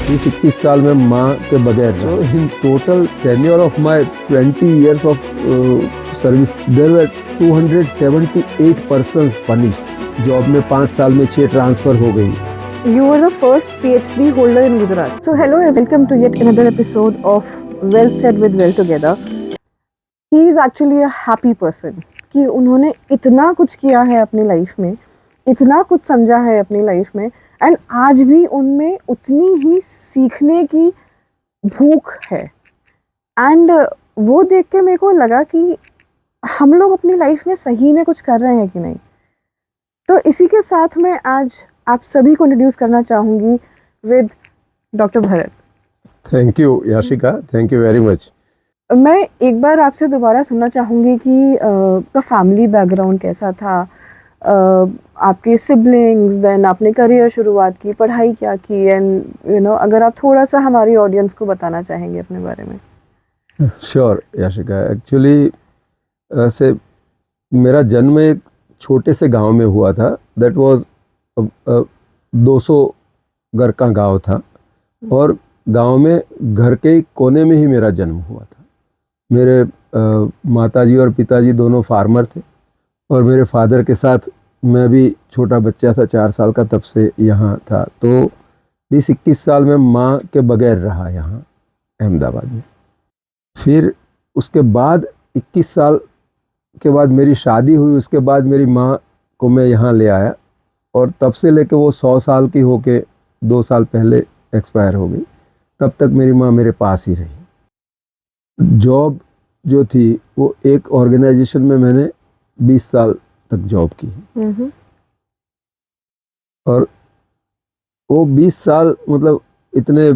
20-21 साल में माँ के बगैर। So in total tenure of my 20 years of service, there were 278 persons punished. Job में 5 साल में 6 ट्रांसफर हो गई। You were the first PhD holder in Gujarat. So hello and welcome to yet another episode of Well Said with Well Together. He is actually a happy person कि उन्होंने इतना कुछ किया है अपनी लाइफ में, इतना कुछ समझा है अपनी लाइफ में, एंड आज भी उनमें उतनी ही सीखने की भूख है। एंड वो देख के मेरे को लगा कि हम लोग अपनी लाइफ में सही में कुछ कर रहे हैं कि नहीं। तो इसी के साथ मैं आज आप सभी को इंट्रोड्यूस करना चाहूँगी with doctor Bharat. Thank you Yashika, thank you very much. मैं एक बार आपसे दोबारा सुनना चाहूँगी कि का फैमिली बैकग्राउंड कैसा था, आपके सिबलिंग्स, देन आपने करियर शुरुआत की, पढ़ाई क्या की, एंड अगर आप थोड़ा सा हमारी ऑडियंस को बताना चाहेंगे अपने बारे में। श्योर याशिका, एक्चुअली से मेरा जन्म एक छोटे से गांव में हुआ था। दैट वाज 200 घर का गांव था और गांव में घर के कोने में ही मेरा जन्म हुआ था। मेरे माताजी और पिताजी दोनों फार्मर थे और मेरे फादर के साथ मैं भी छोटा बच्चा था, 4 साल का, तब से यहाँ था। तो 20-21 साल में माँ के बगैर रहा यहाँ अहमदाबाद में। फिर उसके बाद 21 साल के बाद मेरी शादी हुई। उसके बाद मेरी माँ को मैं यहाँ ले आया और तब से लेके वो 100 साल की होके 2 साल पहले एक्सपायर हो गई। तब तक मेरी माँ मेरे पास ही रही। जॉब जो थी वो एक ऑर्गेनाइजेशन में मैंने 20 साल तक जॉब की और वो 20 साल मतलब इतने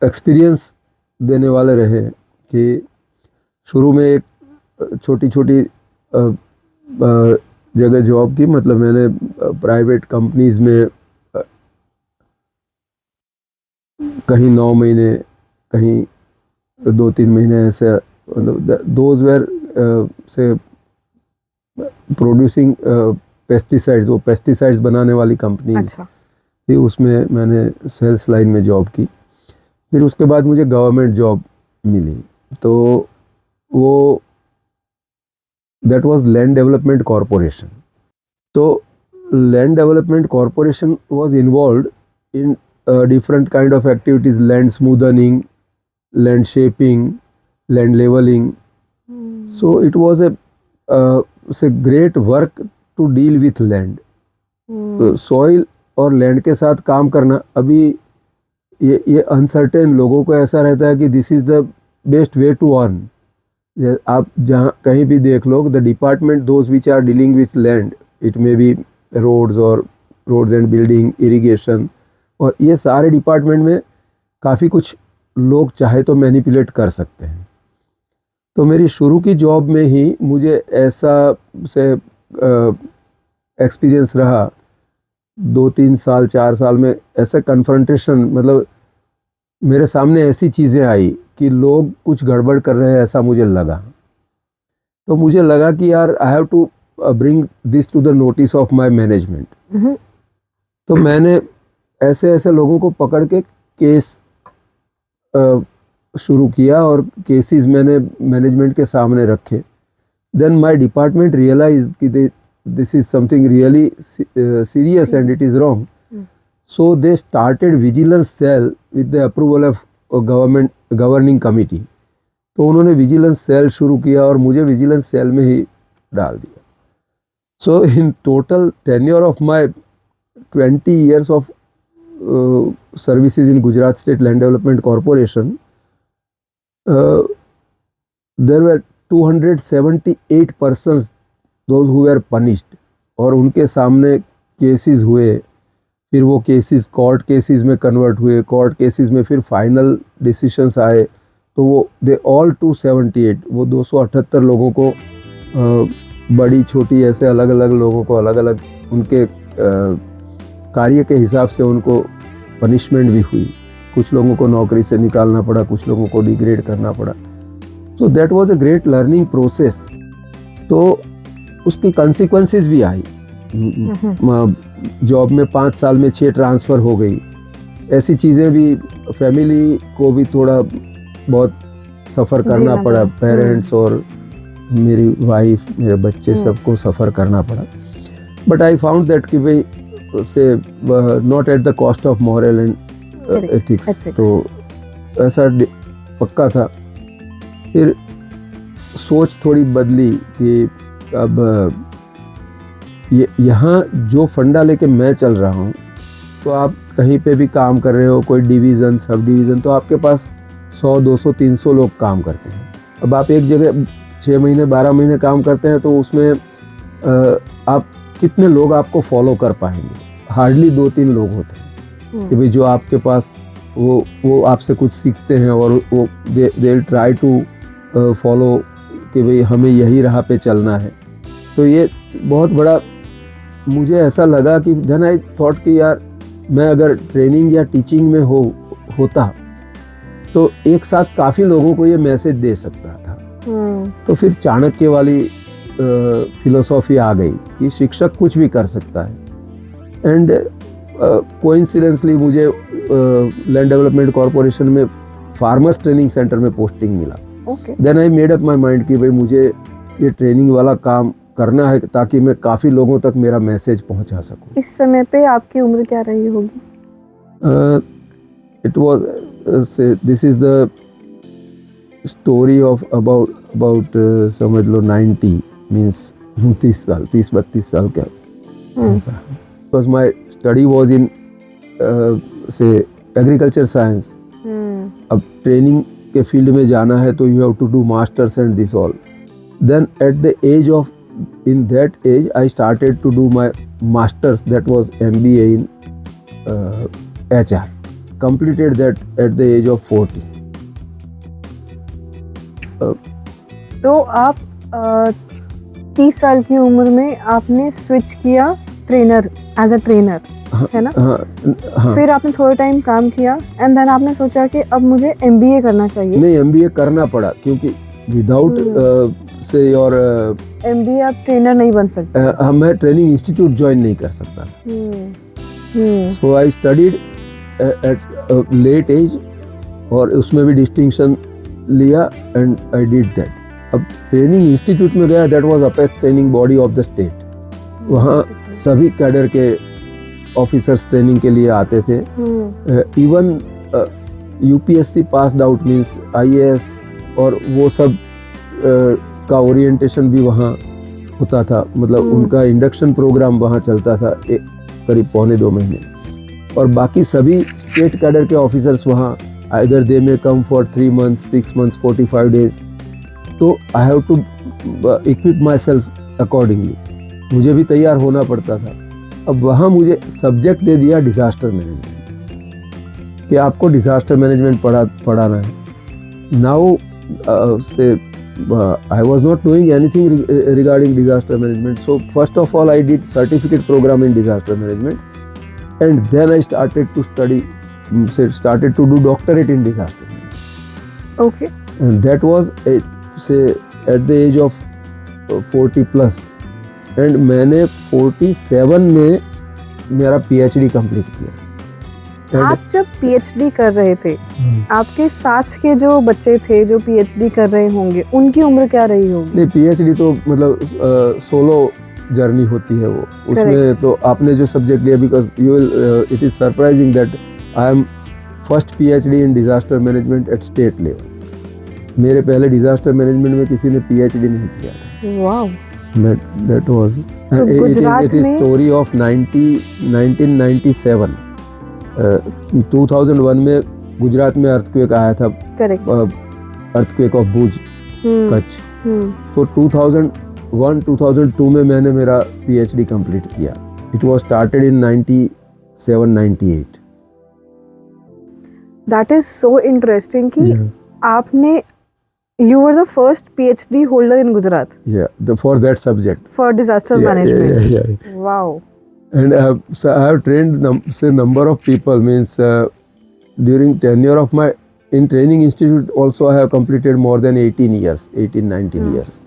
एक्सपीरियंस देने वाले रहे कि शुरू में एक छोटी छोटी जगह जॉब की। मतलब मैंने प्राइवेट कंपनीज में कहीं 9 महीने, कहीं 2-3 महीने ऐसे, मतलब दोज वेर से प्रोड्यूसिंग पेस्टिसाइड्स, वो पेस्टिसाइड्स बनाने वाली कंपनी थी, उसमें मैंने सेल्स लाइन में जॉब की। फिर उसके बाद मुझे गवर्नमेंट जॉब मिली, तो वो that was land development corporation. तो land development corporation was involved in different kind of activities: land smoothing, land shaping, land leveling. So it was a great work to deal with land. तो soil और land के साथ काम करना, अभी ये uncertain लोगों को ऐसा रहता है कि this is the best way to earn. आप जहाँ कहीं भी देख लो, the department those which are dealing with land, it may be roads and building, irrigation, और ये सारे डिपार्टमेंट में काफ़ी कुछ लोग चाहे तो मैनिपुलेट कर सकते हैं। तो मेरी शुरू की जॉब में ही मुझे ऐसा से एक्सपीरियंस रहा। 2-3 साल 4 साल में ऐसे कन्फ्रंटेशन, मतलब मेरे सामने ऐसी चीज़ें आई कि लोग कुछ गड़बड़ कर रहे हैं, ऐसा मुझे लगा। तो मुझे लगा कि यार I have to bring this to the notice of my management. तो मैंने ऐसे लोगों को पकड़ के केस शुरू किया और केसेस मैंने मैनेजमेंट के सामने रखे। देन माय डिपार्टमेंट रियलाइज कि this is something really serious and it is wrong. So they started vigilance cell with the approval of governing committee. तो उन्होंने विजिलेंस सेल शुरू किया और मुझे विजिलेंस सेल में ही डाल दिया। So in total tenure of my 20 years of services in Gujarat State Land Development Corporation, there were 278 persons those who were punished, और उनके सामने केसेस हुए। फिर वो केसेस कोर्ट केसेस में कन्वर्ट हुए, कोर्ट केसेस में फिर फाइनल डिसीशंस आए। तो वो दे ऑल 278, वो 278 लोगों को, बड़ी छोटी ऐसे अलग अलग लोगों को अलग अलग उनके कार्य के हिसाब से उनको पनिशमेंट भी हुई। कुछ लोगों को नौकरी से निकालना पड़ा, कुछ लोगों को डिग्रेड करना पड़ा। So that was a great learning process. तो उसकी कंसिक्वेंसेस भी आई। जॉब में 5 साल में 6 ट्रांसफ़र हो गई। ऐसी चीज़ें भी, फैमिली को भी थोड़ा बहुत सफ़र करना जीना पड़ा, पड़ा। पेरेंट्स और मेरी वाइफ, मेरे बच्चे सबको सफ़र करना पड़ा। बट आई फाउंड दैट कि भाई से not at the cost of moral and Correct. Ethics, Ethics. तो ऐसा पक्का था। फिर सोच थोड़ी बदली कि अब ये यहाँ जो फंडा लेके मैं चल रहा हूँ, तो आप कहीं पे भी काम कर रहे हो, कोई डिवीज़न, सब डिवीज़न, तो आपके पास 100, 200, 300 लोग काम करते हैं। अब आप एक जगह 6 महीने 12 महीने काम करते हैं, तो उसमें आप कितने लोग आपको फॉलो कर पाएंगे? हार्डली 2-3 लोग होते हैं कि भाई जो आपके पास वो आपसे कुछ सीखते हैं और वो दे ट्राई टू फॉलो कि भाई हमें यही राह पे चलना है। तो ये बहुत बड़ा मुझे ऐसा लगा कि देन आई थॉट कि यार मैं अगर ट्रेनिंग या टीचिंग में होता तो एक साथ काफ़ी लोगों को ये मैसेज दे सकता था। तो फिर चाणक्य वाली फिलोसॉफी आ गई कि शिक्षक कुछ भी कर सकता है। एंड कोइंसिडेंसली मुझे लैंड डेवलपमेंट कॉरपोरेशन में फार्मर्स ट्रेनिंग सेंटर में पोस्टिंग मिला। Then I made up my mind कि भाई मुझे ये ट्रेनिंग वाला काम करना है ताकि मैं काफ़ी लोगों तक मेरा मैसेज पहुंचा सकूं। इस समय पे आपकी उम्र क्या रही होगी? It was this is the story of about समझ लो 90 मीन्स 30-32 साल का। Because my study was in से एग्रीकल्चर साइंस। अब ट्रेनिंग के फील्ड में जाना है तो you have to do masters and this all. Then at the age of in that age I started to do my masters, that was MBA in HR. Completed that at the age of 40. तो आप 30 साल की उम्र में आपने switch किया trainer, as a trainer, है ना? हाँ। फिर आपने थोड़ा टाइम काम किया एंड देन आपने सोचा कि अब मुझे MBA करना चाहिए। नहीं, MBA करना पड़ा क्योंकि विदाउट से और MBA आप ट्रेनर नहीं बन सकते। मैं ट्रेनिंग इंस्टीट्यूट ज्वाइन नहीं कर सकता। So I studied at late age और उसमें भी डिस्टिंक्शन लिया एंड आई डिड दैट। अब ट्रेनिंग इंस्टीट्यूट में गया, that was apex training body of the state. वहाँ सभी कैडर के ऑफिसर्स ट्रेनिंग के लिए आते थे। Even UPSC passed out means IAS और वो सब का ओरिएंटेशन भी वहाँ होता था। मतलब उनका इंडक्शन प्रोग्राम वहाँ चलता था करीब 1.25 महीने। और बाकी सभी स्टेट कैडर के ऑफिसर्स वहाँ either they may come for 3 months, 6 months, 45 days। तो I have to equip myself accordingly, मुझे भी तैयार होना पड़ता था। अब वहाँ मुझे सब्जेक्ट दे दिया डिज़ास्टर मैनेजमेंट कि आपको डिज़ास्टर मैनेजमेंट पढ़ाना है। नाउ से I was not doing anything regarding disaster management. So first of all I did certificate program in disaster management and then I started to started to do doctorate in disaster management. Okay. And that was at the age of 40 plus and मैंने 47 में मेरा PhD complete किया। आप जब PhD कर रहे थे, आपके साथ के जो बच्चे थे जो PhD कर रहे होंगे, उनकी उम्र क्या रही होगी? नहीं, PhD तो मतलब सोलो जर्नी होती है वो। उसमें तो आपने जो सब्जेक्ट लिया, because you will it is surprising that I am first PhD in disaster management eight state level. मेरे पहले डिजास्टर मैनेजमेंट में किसी ने PhD नहीं किया था। Wow. That was it is story of 1997। 2001 में गुजरात में अर्थक्वेक आया था। करेक्ट। अर्थक्वेक ऑफ भुज, कच्छ। तो 2001-2002 में मैंने मेरा PhD कंप्लीट किया। It was started in 97-98। That is so interesting कि आपने you were the first PhD holder in Gujarat. Yeah, for that subject. For disaster management. Yeah. Wow. And so I have trained number of people, means during tenure of my in training institute also I have completed more than 18-19 years.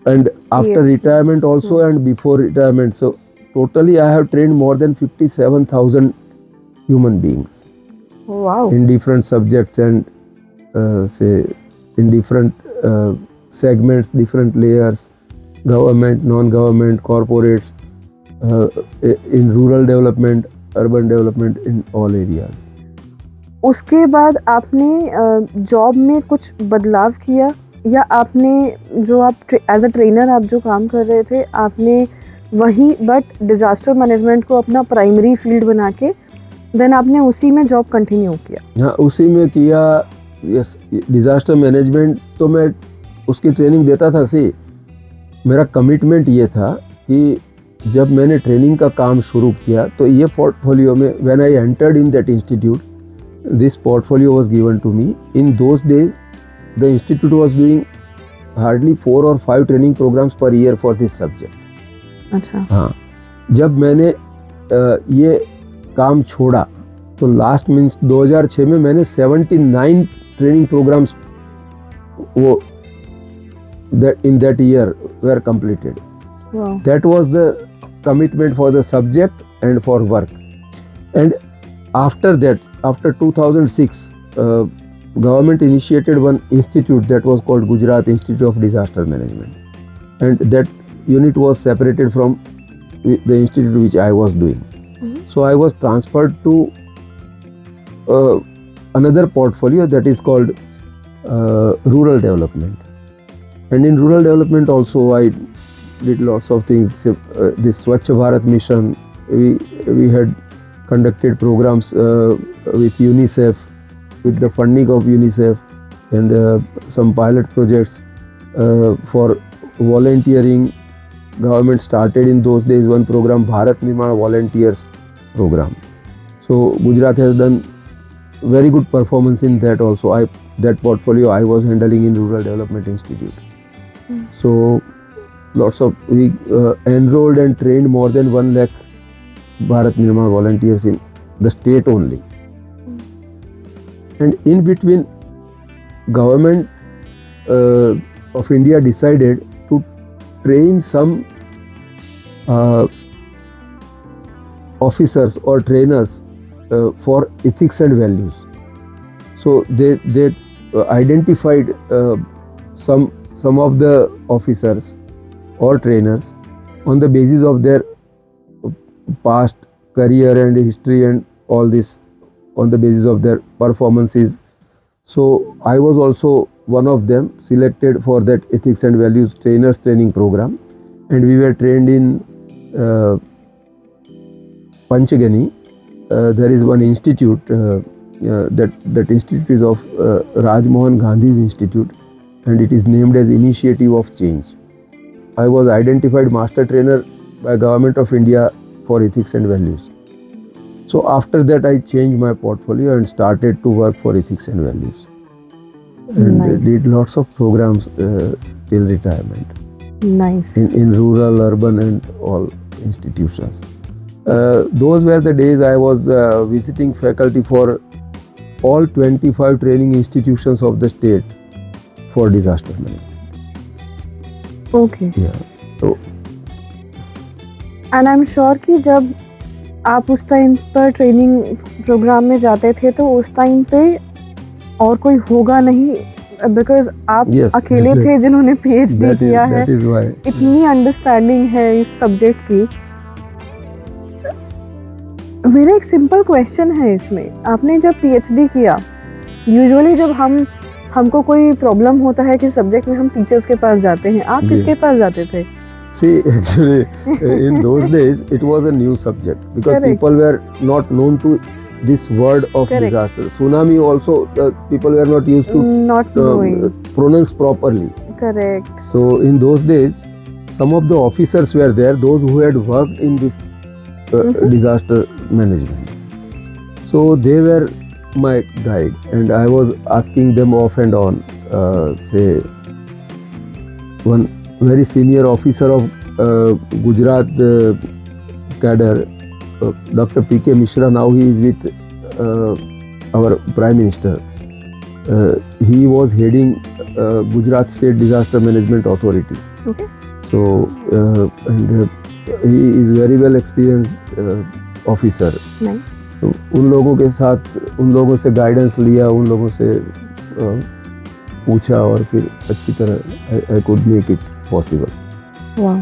And after retirement also and before retirement, so totally I have trained more than 57,000 human beings. Wow. in different subjects and say in different segments, different layers, government, non-government, corporates, in rural development, urban development, in all areas. उसके बाद आपने job में कुछ बदलाव किया या आपने जो आप एज अ ट्रेनर आप जो काम कर रहे थे आपने वही बट डिजास्टर मैनेजमेंट को अपना प्राइमरी फील्ड बना के देन आपने उसी में जॉब कंटिन्यू किया? हाँ, उसी में किया. यस, डिजास्टर मैनेजमेंट तो मैं उसकी ट्रेनिंग देता था. सी मेरा कमिटमेंट ये था कि जब मैंने ट्रेनिंग का काम शुरू किया तो ये पोर्टफोलियो में when I entered in that institute, this portfolio was given to me. In those days, the institute was doing hardly 4 or 5 training programs per year for this subject. अच्छा. हाँ, जब मैंने ये काम छोड़ा तो लास्ट मीन्स 2006 में मैंने 79 ट्रेनिंग प्रोग्राम्स वो in that year were completed. Wow. That was the commitment for the subject and for work. And after that, after 2006, government initiated one institute that was called Gujarat Institute of Disaster Management, and that unit was separated from the institute which I was doing. So I was transferred to another portfolio that is called rural development, and in rural development also I did lots of things. This Swachh Bharat mission, we had conducted programs with UNICEF, with the funding of UNICEF, and some pilot projects for volunteering. Government started in those days one program, Bharat Nirman Volunteers program. So Gujarat has done very good performance in that also. That portfolio I was handling in Rural Development Institute. So we enrolled and trained more than 1 lakh Bharat Nirman volunteers in the state only. And in between, government of India decided to train some officers or trainers for ethics and values. So they identified some of the officers or trainers on the basis of their past career and history and all this, on the basis of their performances. So I was also one of them, selected for that ethics and values trainers training program, and we were trained in Panchgani. There is one institute, that institute is of Raj Mohan Gandhi's institute, and it is named as Initiative of Change. I was identified master trainer by Government of India for ethics and values. So after that I changed my portfolio and started to work for ethics and values, and did lots of programs till retirement. Nice. In rural, urban and all institutions. Those were the days I was visiting faculty for all 25 training institutions of the state for disaster management. Okay. Yeah. So, and I am sure कि जब आप उस time पर training programme में जाते थे तो उस टाइम पे और कोई होगा नहीं, बिकॉज आप अकेले थे जिन्होंने PhD किया है. इतनी अंडरस्टैंडिंग है इस सब्जेक्ट की. मेरा एक सिंपल क्वेश्चन है इसमें, आपने जब PhD किया, यूजुअली जब हमको कोई प्रॉब्लम होता है कि सब्जेक्ट में हम टीचर्स के पास जाते हैं, आप किसके पास जाते थे? See, actually, in those days, it was a new subject because Correct. people were not known to this word of Correct. disaster. Tsunami also, people were not used to Not knowing. pronounce properly. Correct. So in those days, some of the officers were there, those who had worked in this disaster management. So they were my guide, and I was asking them off and on. Say, one very senior officer of Gujarat cadre, Dr. P.K. Mishra, now he is with our Prime Minister. He was heading Gujarat State Disaster Management Authority. Okay. So, and he is very well experienced officer. Nice. तो उन लोगों के साथ, उन लोगों से guidance लिया, उन लोगों से पूछा और फिर अच्छी तरह I could make it possible. वाह।